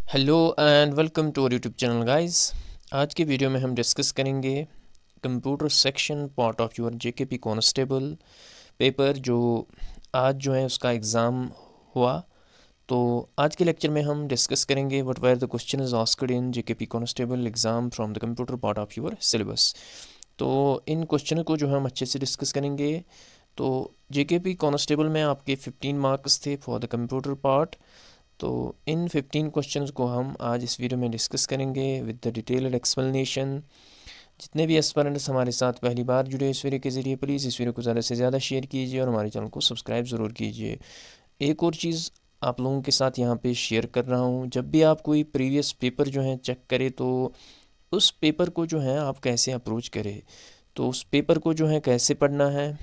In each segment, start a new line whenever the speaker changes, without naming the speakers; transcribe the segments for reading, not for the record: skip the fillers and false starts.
Hello and welcome to our YouTube channel guys. आज के video में हम डिस्कस करेंगे computer section part of your JKP constable paper जो आज जो है उसका एग्ज़ाम हुआ। तो आज के लेक्चर में हम डिस्कस करेंगे what were the question is asked in JKP constable exam from the computer part of your syllabus. तो इन क्वेश्चन को जो हम अच्छे से डिस्कस करेंगे। तो जेकेपी कांस्टेबल में आपके 15 मार्क्स थे फॉर द कंप्यूटर पार्ट। तो इन 15 क्वेश्चंस को हम आज इस वीडियो में डिस्कस करेंगे विद द डिटेल्ड एक्सप्लेनेशन। जितने भी एस्पिरेंट्स हमारे साथ पहली बार जुड़े इस वीडियो के ज़रिए, प्लीज़ इस वीडियो को ज़्यादा से ज़्यादा शेयर कीजिए और हमारे चैनल को सब्सक्राइब ज़रूर कीजिए। एक और चीज़ आप लोगों के साथ यहाँ पे शेयर कर रहा हूँ, जब भी आप कोई प्रीवियस पेपर जो है चेक करें तो उस पेपर को जो है आप कैसे अप्रोच करें, तो उस पेपर को जो है कैसे पढ़ना है,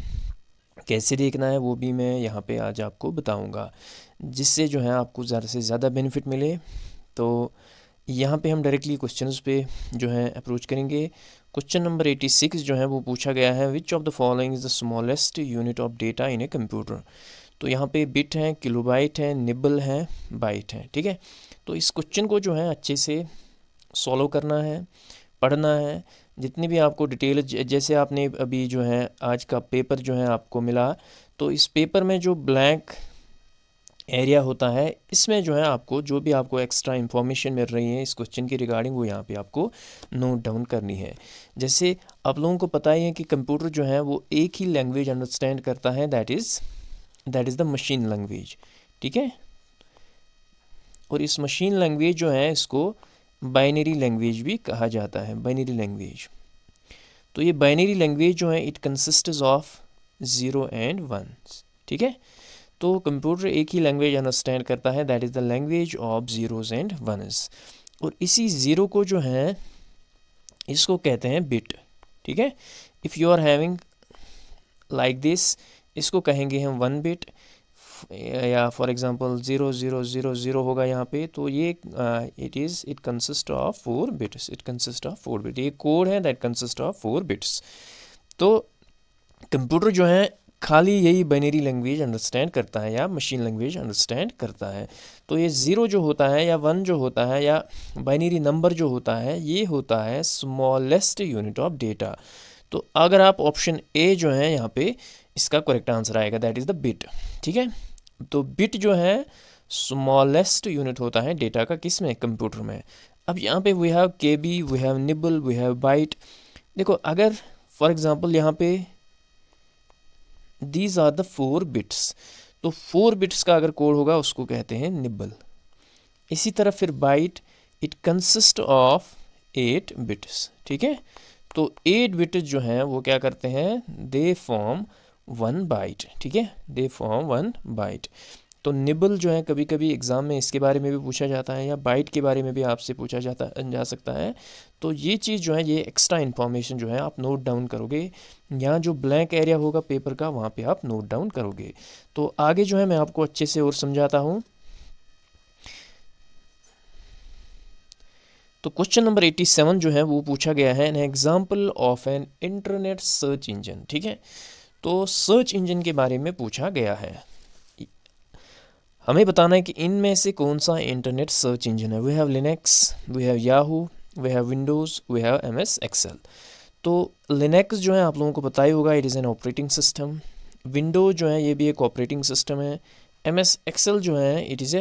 कैसे देखना है, वो भी मैं यहाँ पे आज आपको बताऊँगा, जिससे जो है आपको ज़्यादा से ज़्यादा बेनिफिट मिले। तो यहाँ पे हम डायरेक्टली क्वेश्चंस पे जो है अप्रोच करेंगे। क्वेश्चन नंबर 86 जो है वो पूछा गया है, विच of the following is the smallest unit of data in A computer. तो यहाँ पे बिट है, किलोबाइट है, निबल है, बाइट है। ठीक है, तो इस क्वेश्चन को जो है अच्छे से सॉल्व करना है, पढ़ना है। जितनी भी आपको डिटेल, जैसे आपने अभी जो है आज का पेपर जो है आपको मिला, तो इस पेपर में जो ब्लैंक एरिया होता है, इसमें जो है आपको जो भी आपको एक्स्ट्रा इन्फॉर्मेशन मिल रही है इस क्वेश्चन की रिगार्डिंग, वो यहाँ पे आपको नोट डाउन करनी है। जैसे आप लोगों को पता ही है कि कंप्यूटर जो है वो एक ही लैंग्वेज अंडरस्टैंड करता है, that is the machine language. ठीक है, और इस मशीन लैंग्वेज जो है इसको बाइनरी लैंग्वेज भी कहा जाता है, बाइनरी लैंग्वेज। तो ये बाइनरी लैंग्वेज जो है इट कंसिस्ट्स ऑफ 0 एंड 1। ठीक है, तो कंप्यूटर एक ही लैंग्वेज अंडरस्टैंड करता है, that is the language of zeros and ones. और इसी ज़ीरो को जो है इसको कहते हैं बिट। ठीक है, if you are having like this, इसको कहेंगे हम 1 बिट, या फॉर एग्जांपल 0000 होगा यहाँ पे, तो ये it consist of 4 bits, it consist of 4 bit. ये कोड है दैट कंसिस्ट ऑफ 4 बिट्स। तो कंप्यूटर जो है खाली यही बाइनरी लैंग्वेज अंडरस्टैंड करता है या मशीन लैंग्वेज अंडरस्टैंड करता है। तो ये ज़ीरो जो होता है या 1 जो होता है या बाइनरी नंबर जो होता है, ये होता है स्मॉलेस्ट यूनिट ऑफ डेटा। तो अगर आप ऑप्शन ए जो है यहाँ पे इसका करेक्ट आंसर आएगा, दैट इज़ द बिट। ठीक है, तो बिट जो है स्मॉलेस्ट यूनिट होता है डेटा का, किस में, कंप्यूटर में। अब यहाँ पे we have K B, we have nibble, we have byte. देखो, अगर फॉर एग्जांपल यहाँ पे दीज आर द 4 बिट्स, तो 4 बिट्स का अगर कोड होगा उसको कहते हैं निबल। इसी तरह फिर byte, it consist of 8 bits. ठीक है, तो 8 बिट्स जो हैं वो क्या करते हैं, दे फॉर्म 1 बाइट। ठीक है, दे फॉर्म 1 बाइट। तो निबल जो है कभी कभी एग्ज़ाम में इसके बारे में भी पूछा जाता है, या बाइट के बारे में भी आपसे पूछा जा सकता है। तो ये चीज़ जो है, ये एक्स्ट्रा इन्फॉर्मेशन जो है आप नोट डाउन करोगे, यहाँ जो ब्लैंक एरिया होगा पेपर का वहाँ पे आप नोट डाउन करोगे। तो आगे जो है मैं आपको अच्छे से और समझाता हूँ। तो क्वेश्चन नंबर 87 जो है वो पूछा गया है, an example of an internet search engine. ठीक है, तो सर्च इंजन के बारे में पूछा गया है, हमें बताना है कि इनमें से कौन सा इंटरनेट सर्च इंजन है। We have Linux, we have Yahoo, we have Windows, we have MS Excel. तो लिनक्स जो है आप लोगों को पता ही होगा, it is an operating system. Windows जो है ये भी एक ऑपरेटिंग सिस्टम है। MS एक्सेल जो है it is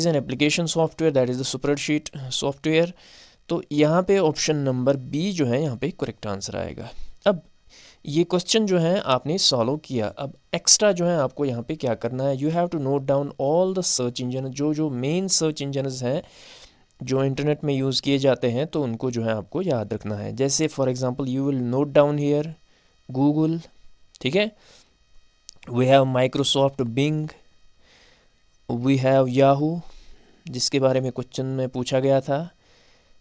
an application software, that is the spreadsheet software. तो यहाँ पे ऑप्शन नंबर बी जो है यहाँ पे करेक्ट आंसर आएगा। अब ये क्वेश्चन जो है आपने सॉल्व किया, अब एक्स्ट्रा जो है आपको यहाँ पे क्या करना है, you have to note down all the search engine, जो मेन सर्च इंजन्स हैं जो इंटरनेट में यूज़ किए जाते हैं, तो उनको जो है आपको याद रखना है। जैसे for example you will note down here Google. ठीक है, we have Microsoft Bing, we have Yahoo, जिसके बारे में क्वेश्चन में पूछा गया था।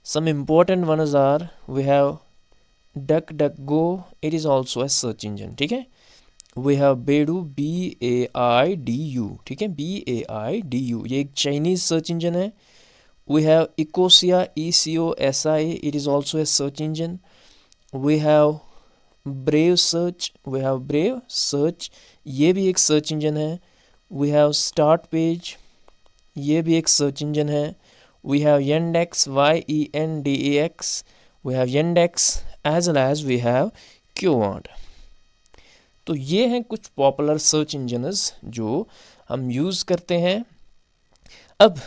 Some important ones are, we have duck duck go, it is also a search engine. ठीक है, वी हैव बेडू, BAIDU। ठीक है, BAIDU, ये एक चाइनीज़ सर्च इंजन है। We have Ecosia, ECOSI, it is also a search engine. We have Brave search, we have Brave search, ये भी एक सर्च इंजन है। वी हैव स्टार्ट पेज, ये भी एक सर्च इंजन है। we have Yandex, YENDEX, we have Yandex as well as we have Qwant। तो ये हैं कुछ पॉपुलर सर्च इंजन्स जो हम यूज़ करते हैं। अब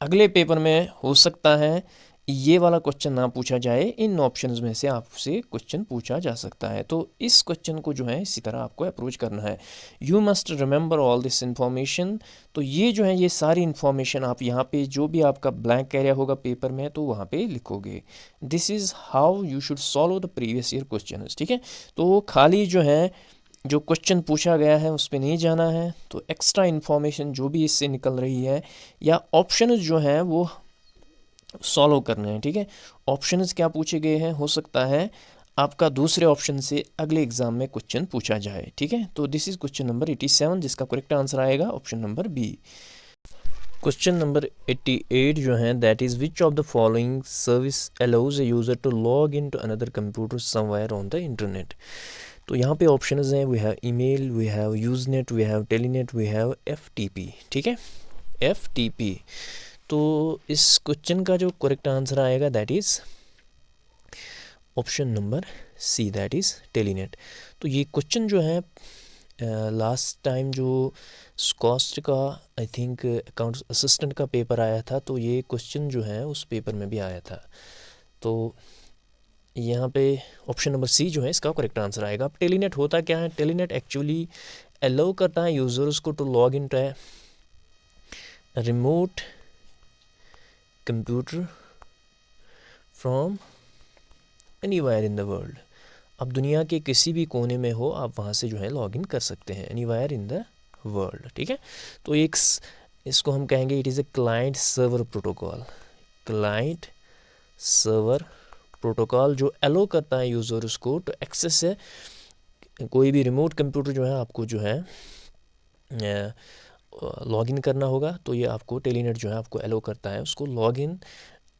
अगले पेपर में हो सकता है ये वाला क्वेश्चन ना पूछा जाए, इन ऑप्शंस में से आपसे क्वेश्चन पूछा जा सकता है। तो इस क्वेश्चन को जो है इसी तरह आपको अप्रोच करना है। You must remember all this information. तो ये जो है ये सारी इन्फॉर्मेशन आप यहाँ पे जो भी आपका ब्लैंक एरिया होगा पेपर में तो वहाँ पे लिखोगे। This is how you should solve the previous year question. ठीक है, तो खाली जो है जो क्वेश्चन पूछा गया है उस पर नहीं जाना है, तो एक्स्ट्रा इन्फॉर्मेशन जो भी इससे निकल रही है या ऑप्शन जो हैं वो सॉल्व करने हैं। ठीक है, ऑप्शंस क्या पूछे गए हैं, हो सकता है आपका दूसरे ऑप्शन से अगले एग्जाम में क्वेश्चन पूछा जाए। ठीक है, तो दिस इज क्वेश्चन नंबर 87 जिसका करेक्ट आंसर आएगा option number B. Question number 88 जो है that is which of the following service allows a user to log in to another computer somewhere on the internet. तो यहाँ पे options हैं, we have email, we have Usenet, we have Telnet, we have FTP। ठीक है, FTP। तो इस question का जो करेक्ट आंसर आएगा that is option number C, that is टेलीनेट। तो ये क्वेश्चन जो है लास्ट टाइम जो स्कॉस्ट का आई थिंक अकाउंट्स असिस्टेंट का पेपर आया था, तो ये क्वेश्चन जो है उस पेपर में भी आया था। तो यहाँ पे ऑप्शन नंबर सी जो है इसका करेक्ट आंसर आएगा। अब टेलीनेट होता क्या है, टेलीनेट एक्चुअली अलाउ करता है यूज़र्स को to log in to remote computer from anywhere in the world. अब दुनिया के किसी भी कोने में हो आप वहाँ से जो है लॉगिन कर सकते हैं, एनीवेयर इन द वर्ल्ड। ठीक है, तो एक इसको हम कहेंगे it is a client server protocol. Client server protocol जो अलो करता है यूज़र्स को टू एक्सेस है कोई भी रिमोट कंप्यूटर जो है आपको जो है लॉगिन करना होगा, तो ये आपको टेलीनेट जो है आपको अलो करता है उसको login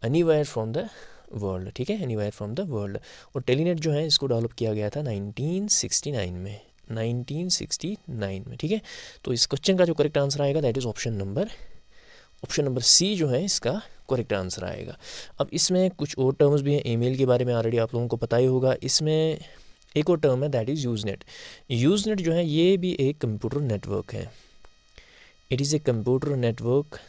anywhere from the world. ठीक है, एनीवेयर फ्रॉम द वर्ल्ड। और टेलीनेट जो है इसको डेवलप किया गया था 1969 में, 1969 में। ठीक है, तो इस क्वेश्चन का जो करेक्ट आंसर आएगा that is option number C जो है इसका करेक्ट आंसर आएगा। अब इसमें कुछ और टर्म्स भी हैं, ईमेल के बारे में ऑलरेडी आप लोगों को पता ही होगा। इसमें एक और टर्म है दैट इज़ यूज़नेट। यूज़नेट जो है ये भी एक कंप्यूटर नेटवर्क है, it is a computer network,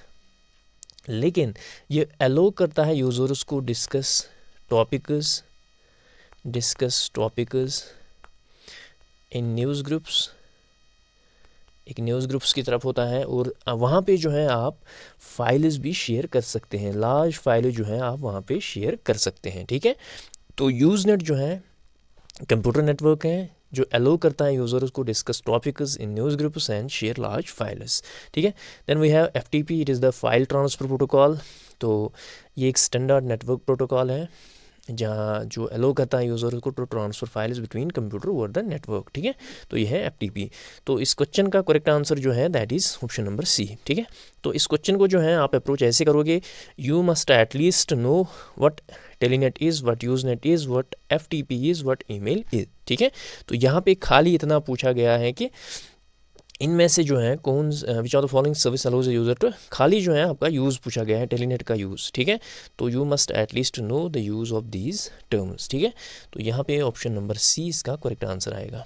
लेकिन ये अलो करता है यूज़र्स को discuss topics in news groups, एक न्यूज़ ग्रुप्स की तरफ होता है, और वहाँ पे जो है आप फाइल्स भी शेयर कर सकते हैं, लार्ज फाइल जो है आप वहाँ पे शेयर कर सकते हैं। ठीक है, तो यूज़नेट जो है कंप्यूटर नेटवर्क है जो अलो करता है यूज़र्स को discuss topics in news groups and share large files. ठीक है, then we have FTP, it is the file transfer protocol. तो ये एक स्टैंडर्ड नेटवर्क प्रोटोकॉल है जहाँ जो अलो करता है यूज़र्स को to transfer files between computer over the network. ठीक है, तो ये है FTP। तो इस क्वेश्चन का करेक्ट आंसर जो है that is option number C. ठीक है, तो इस क्वेश्चन को जो है आप अप्रोच ऐसे करोगे, you must at least know what Telnet is, what Usenet is, what FTP is, what email is. ठीक है, तो यहाँ पे खाली इतना पूछा गया है कि इनमें से जो है कौन which are the following service allows a user to, खाली जो है आपका यूज़ पूछा गया है टेलीनेट का यूज़। ठीक है, तो you must at least know the use of these terms. ठीक है, तो यहाँ पे ऑप्शन नंबर सी इसका करेक्ट आंसर आएगा।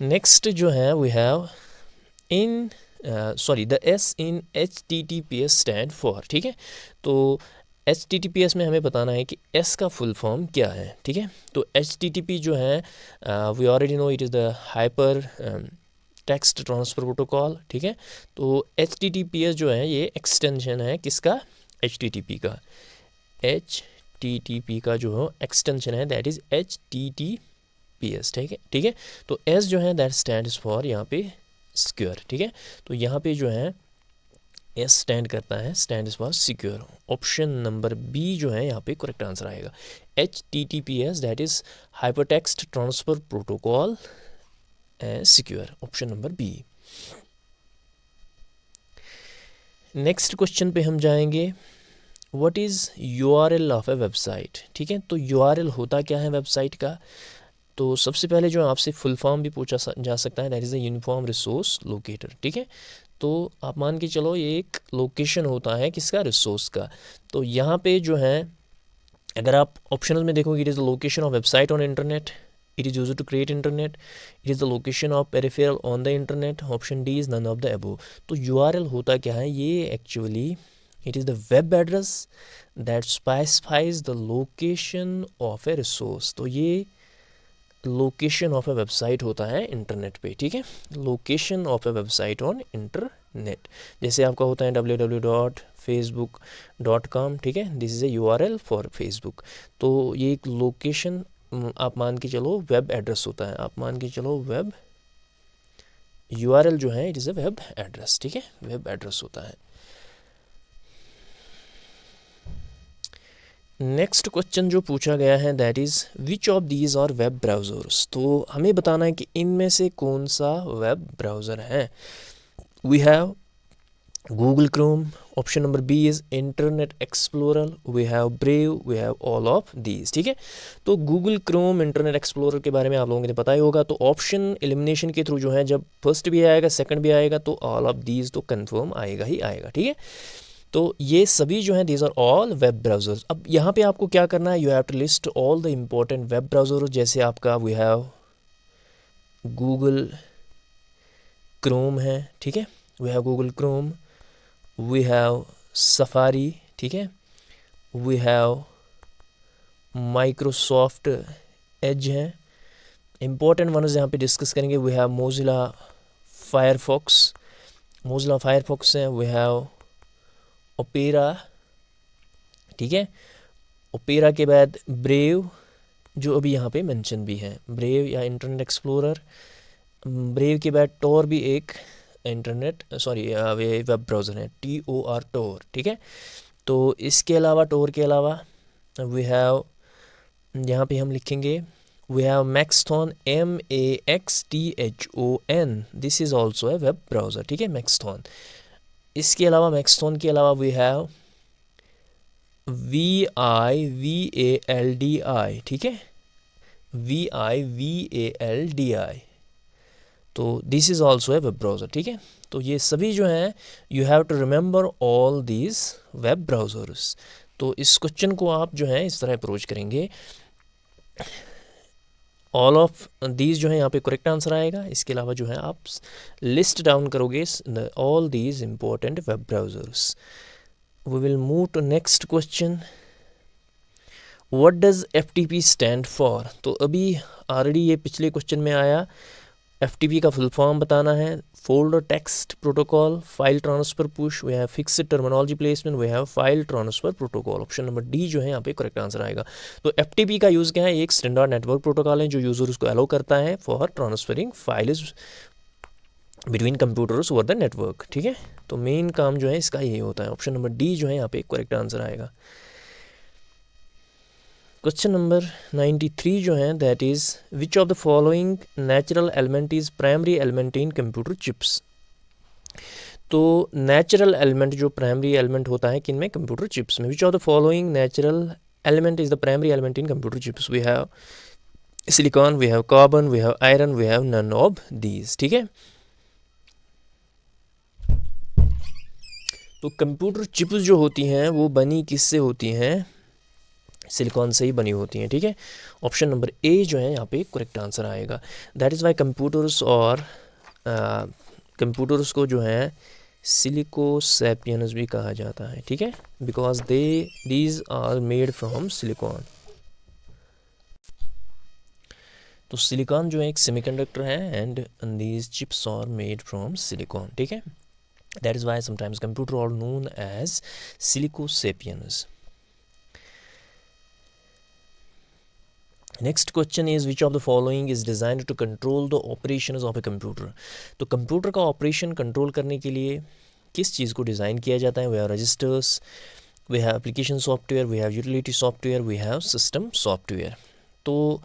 नेक्स्ट जो है we have in the S in HTTPS stand for. ठीक है, तो HTTPS में हमें बताना है कि S का फुल फॉर्म क्या है। ठीक है, तो HTTP जो है we already know it is the hyper text transfer protocol. ठीक है, तो HTTPS जो है ये एक्सटेंशन है किसका, HTTP का। HTTP का जो एक्सटेंशन है दैट इज़ HTTPS। ठीक है, तो S जो है दैट स्टैंड्स फॉर यहाँ पे सिक्योर। ठीक है, तो यहाँ पे जो है S स्टैंड करता है, stands for secure. Option number B जो है यहाँ पे करेक्ट आंसर आएगा। HTTPS that is hypertext transfer protocol secure, option number B. Next question पे हम जाएंगे, what is URL of a website. ठीक है, तो URL होता क्या है वेबसाइट का, तो सबसे पहले जो आपसे फुल फॉर्म भी पूछा जा सकता है that is a uniform resource locator. ठीक है, तो आप मान के चलो ये एक लोकेशन होता है किसका, रिसोर्स का। तो यहाँ पे जो है अगर आप ऑप्शनल में देखोगे, it is the location of website on internet, it is used to create internet, it is the location of peripheral on the internet, option D is none of the above. तो URL होता क्या है, ये actually it is the web address that specifies the location of a resource. तो ये location of a website होता है internet पे, ठीक है, location of a website on internet. जैसे आपका होता है www.facebook.com, ठीक है, this is a URL for Facebook. तो ये एक लोकेशन आप मान के चलो वेब एड्रेस होता है, आप मान के चलो वेब यूआरएल जो है it is a web address, ठीक है, वेब एड्रेस होता है। नेक्स्ट क्वेश्चन जो पूछा गया है that is which of these are web browsers. तो हमें बताना है कि इनमें से कौन सा वेब ब्राउज़र है। We have Google Chrome, option number B is Internet Explorer, we have Brave, we have all of these, ठीक है। तो गूगल क्रोम, इंटरनेट एक्सप्लोरर के बारे में आप लोगों को पता ही होगा। तो ऑप्शन एलिमिनेशन के थ्रू जो है जब फर्स्ट भी आएगा सेकंड भी आएगा तो ऑल ऑफ दीज तो कंफर्म आएगा ही आएगा, ठीक है। तो ये सभी जो हैं these are all web browsers. अब यहाँ पे आपको क्या करना है, you have to list all the important web browser. जैसे आपका वी हैव गूगल क्रोम है, ठीक है, we have Google Chrome, we have Safari, ठीक है, वी हैव माइक्रोसॉफ्ट एज है। इम्पोर्टेंट वनस यहाँ पे डिस्कस करेंगे, we have Mozilla Firefox, Mozilla Firefox है, वी हैव ओपेरा, ठीक है, ओपेरा के बाद ब्रेव जो अभी यहाँ पे मेंशन भी है, ब्रेव या इंटरनेट एक्सप्लोरर। ब्रेव के बाद टोर भी एक इंटरनेट वेब ब्राउज़र है, TOR टोर, ठीक है। तो इसके अलावा टोर के अलावा वी हैव यहाँ पे हम लिखेंगे we have Maxthon, MAXTHON, this is also a web browser, ठीक है, मैक्सथॉन। इसके अलावा मैक्सथॉन के अलावा वी हैव VIVALDI, ठीक है, VIVALDI, तो this is also a web browser, ठीक है। तो ये सभी जो हैं you have to remember all these web browsers. तो इस क्वेश्चन को आप जो है इस तरह अप्रोच करेंगे, ऑल ऑफ दीज जो है यहाँ पे करेक्ट आंसर आएगा। इसके अलावा जो है आप लिस्ट डाउन करोगे all these important web browsers. We will move to next question, what does FTP stand for. तो अभी ऑलरेडी ये पिछले क्वेश्चन में आया, FTP का फुल फॉर्म बताना है, folder text protocol, file transfer push, we have fixed terminology placement, we have file transfer protocol. Option number D जो है यहाँ पे करेक्ट आंसर आएगा। तो FTP का यूज़ क्या है, एक स्टैंडर्ड नेटवर्क प्रोटोकॉल है जो यूज़र्स को अलाउ करता है for transferring files between computers over the network, ठीक है। तो मेन काम जो है इसका यही होता है। ऑप्शन नंबर डी जो है यहाँ पे करेक्ट आंसर आएगा। क्वेश्चन नंबर 93 जो है that is which of the following natural element is primary element in computer chips. तो नेचुरल एलिमेंट जो प्राइमरी एलिमेंट होता है किन में, कंप्यूटर चिप्स में। Which of the following natural element is the primary element in computer chips. We have silicon, we have carbon, we have iron, we have none of these, ठीक है। तो computer chips जो होती हैं वो बनी किससे होती हैं, सिलिकॉन से ही बनी होती हैं, ठीक है। ऑप्शन नंबर ए जो है यहाँ पे करेक्ट आंसर आएगा। दैट इज़ वाई कंप्यूटर्स और कंप्यूटर्स को जो है सिलिको सैपियंस भी कहा जाता है, ठीक है, because these are made from silicon. तो सिलिकॉन जो है एक सेमीकंडक्टर है and these chips are made from silicon, ठीक है। That is why sometimes computer are known as silico sapiens. Next question is which of the following is designed to control the operations of a computer. तो computer का operation control करने के लिए किस चीज़ को design किया जाता है। We have registers, we have application software, we have utility software, we have system software. तो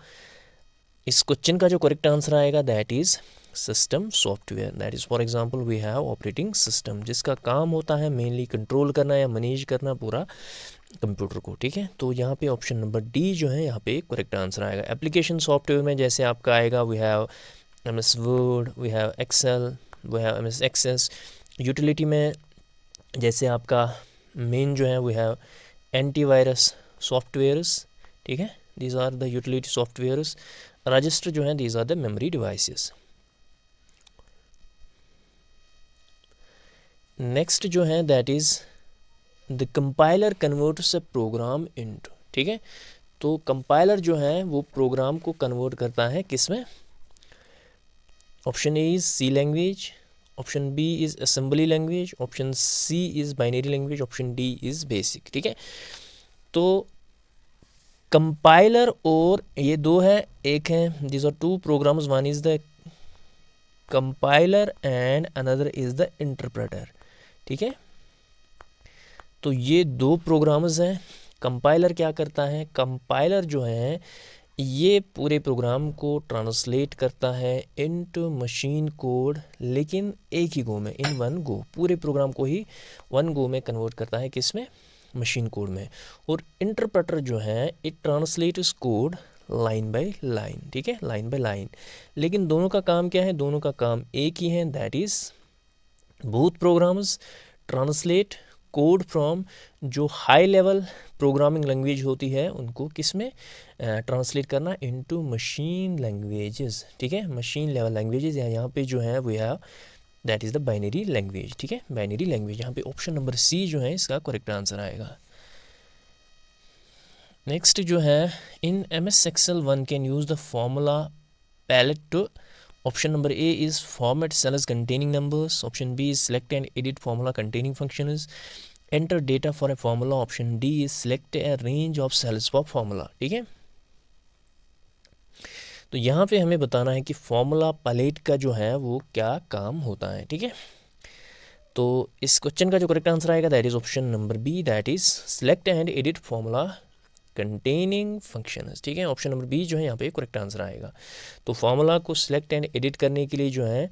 इस क्वेश्चन का जो करेक्ट आंसर आएगा that is system software. That is for example we have operating system, जिसका काम होता है मेनली कंट्रोल करना या मैनेज करना पूरा कंप्यूटर को, ठीक है। तो यहाँ पे ऑप्शन नंबर डी जो है यहाँ पे करेक्ट आंसर आएगा। एप्लीकेशन सॉफ्टवेयर में जैसे आपका आएगा we have MS Word, we have Excel, we have MS Access, utility में जैसे आपका मेन जो है वो है एंटीवायरस सॉफ्टवेयर्स, ठीक है, these are the utility softwares. Register जो है these are the memory devices. Next जो है that is the compiler converts a program into, ठीक है, तो कंपाइलर जो है वो प्रोग्राम को कन्वर्ट करता है किस में? Option A is C language, option B is assembly language, option C is binary language, option D is BASIC, ठीक है। तो कंपाइलर और ये दो है, एक है this are two programs, one is the compiler and another is the interpreter, ठीक है। तो ये दो प्रोग्राम्स हैं। कंपाइलर क्या करता है? कंपाइलर जो है ये पूरे प्रोग्राम को ट्रांसलेट करता है इनटू मशीन कोड, लेकिन एक ही गो में, इन वन गो, पूरे प्रोग्राम को ही वन गो में कन्वर्ट करता है किस में? मशीन कोड में। और इंटरप्रेटर जो है it translates code line by line, ठीक है, लाइन बाय लाइन। लेकिन दोनों का काम क्या है? दोनों का काम एक ही है, that is both programs translate code from जो हाई लेवल प्रोग्रामिंग लैंग्वेज होती है उनको किस में ट्रांसलेट करना? इनटू मशीन लैंग्वेजेस, ठीक है, मशीन लेवल लैंग्वेजेस। यहाँ पे जो है वो है that is the binary language, ठीक है, बाइनरी लैंग्वेज। यहाँ पे ऑप्शन नंबर सी जो है इसका करेक्ट आंसर आएगा। नेक्स्ट जो है in MS Excel one can use the formula palette to, option number A is format cells containing numbers, option B is select and edit formula containing functions, enter data for a formula, option D is select a range of cells for formula, ठीक है। तो यहाँ पे हमें बताना है कि formula palette का जो है वो क्या काम होता है, ठीक है। तो इस क्वेश्चन का जो करेक्ट आंसर आएगा that is option number B, that is select and edit formula containing functions, ठीक है, ऑप्शन नंबर बी जो है यहाँ पे करेक्ट आंसर आएगा। तो फॉर्मूला को सिलेक्ट एंड एडिट करने के लिए जो है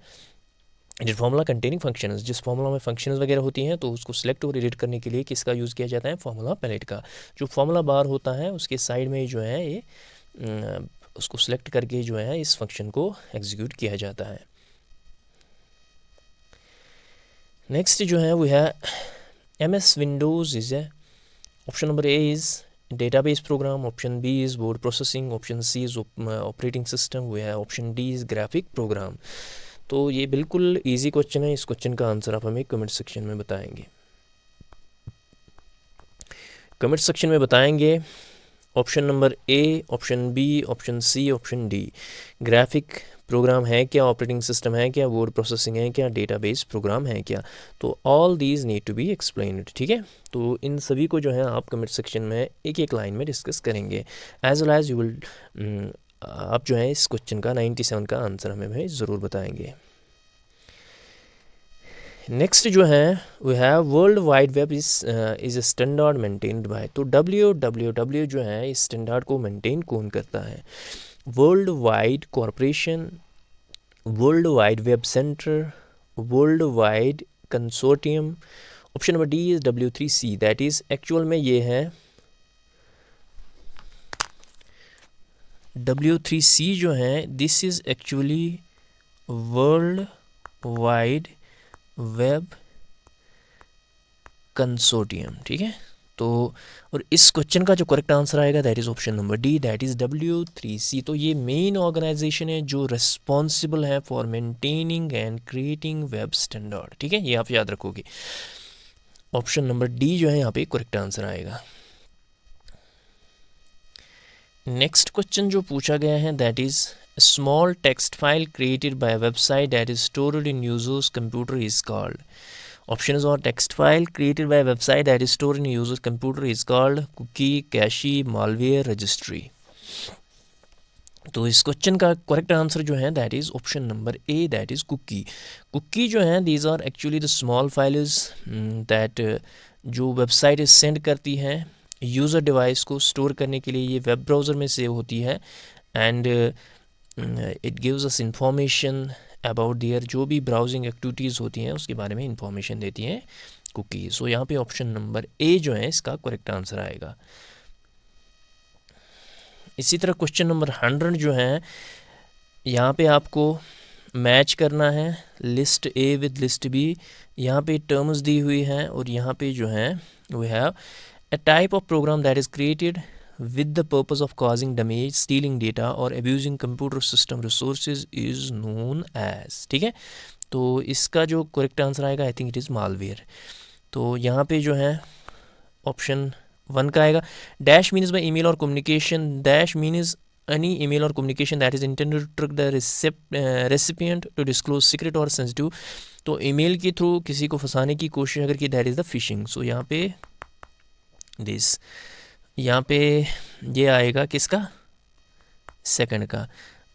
एडिट फॉर्मूला कंटेनिंग फंक्शंस, जिस फॉर्मूला में फंक्शंस वगैरह होती हैं तो उसको सिलेक्ट और एडिट करने के लिए किसका यूज़ किया जाता है? फॉर्मूला पैलेट का। जो फॉर्मूला बार होता है उसके साइड में जो है ये उसको सिलेक्ट करके जो है इस फंक्शन को एग्जीक्यूट किया जाता है। नेक्स्ट जो है वो है MS विंडोज़ इज़ है, option number A is database program, option B is word processing, option C is operating system, वो है option D is graphic program। तो ये बिल्कुल इजी क्वेश्चन है, इस क्वेश्चन का आंसर आप हमें कमेंट सेक्शन में बताएंगे। कमेंट सेक्शन में बताएंगे option number A, option B, option C, option D. Graphic program है क्या? ऑपरेटिंग सिस्टम है क्या? वर्ड प्रोसेसिंग है क्या? डेटाबेस प्रोग्राम है क्या? तो all these need to be explained, ठीक है। तो इन सभी को जो है आप कमेंट सेक्शन में एक एक लाइन में डिस्कस करेंगे, as well as you will आप जो है इस क्वेश्चन का 97 का आंसर हमें भाई ज़रूर बताएंगे। नेक्स्ट जो है वो है world wide web is standard maintained by, तो WWW जो है इस स्टैंडर्ड को मेंटेन कौन करता है? World wide corporation, world wide web centre, world wide consortium, option number D is W3C, that is actual में ये है W3C जो है this is actually world wide web consortium, ठीक है। तो और इस क्वेश्चन का जो करेक्ट आंसर आएगा that is option number D, that is W3C। तो ये मेन ऑर्गेनाइजेशन है जो रिस्पॉन्सिबल है for maintaining and creating web standard, ठीक है, ये आप याद रखोगे। ऑप्शन नंबर डी जो है यहाँ पे करेक्ट आंसर आएगा। नेक्स्ट क्वेश्चन जो पूछा गया है that is small text file created by website that is stored in users computer is called. Options are text file created by a website that is stored in a user's computer is called cookie, cache, malware, registry। तो इस question का correct answer जो है that is option number A, that is cookie. Cookie जो है these are actually the small files that जो website send करती है यूज़र डिवाइस को स्टोर करने के लिए, ये वेब ब्राउज़र में सेव होती है and it gives us information about their, जो भी ब्राउजिंग एक्टिविटीज़ होती हैं उसके बारे में इंफॉर्मेशन देती हैं कुकीज़। सो यहाँ पे ऑप्शन नंबर ए जो है इसका करेक्ट आंसर आएगा। इसी तरह क्वेश्चन नंबर 100 जो है यहाँ पे आपको मैच करना है list A with list B. यहाँ पे टर्म्स दी हुई हैं और यहाँ पे जो है we have a type of program that is created with the purpose of causing damage, stealing data or abusing computer system resources is known as। ठीक है, तो इसका जो करेक्ट आंसर आएगा I think it is malware. तो यहाँ पे जो है ऑप्शन 1 का आएगा। डैश मीन्स बाय ईमेल और communication, dash means any email or communication that is intended to trick the recipient to disclose secret or sensitive। तो ईमेल के थ्रू किसी को फंसाने की कोशिश अगर की, दैट इज़ द फिशिंग। सो यहाँ पे दिस, यहाँ पे ये आएगा किसका, सेकंड का।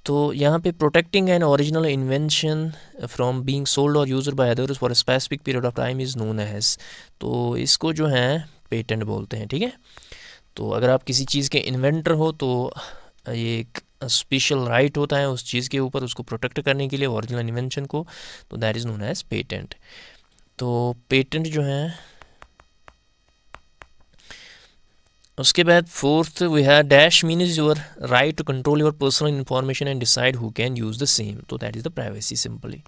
तो यहाँ पे protecting an original invention from being sold और used by others for a specific period of time is known as. तो इसको जो है पेटेंट बोलते हैं। ठीक है, तो अगर आप किसी चीज़ के इन्वेंटर हो तो ये एक स्पेशल राइट होता है उस चीज़ के ऊपर, उसको प्रोटेक्ट करने के लिए, ओरिजिनल इन्वेंशन को, तो that is known as patent. तो पेटेंट जो है, उसके बाद fourth we have dash means your right to control your personal information and decide who can use the same. तो that is the privacy simply.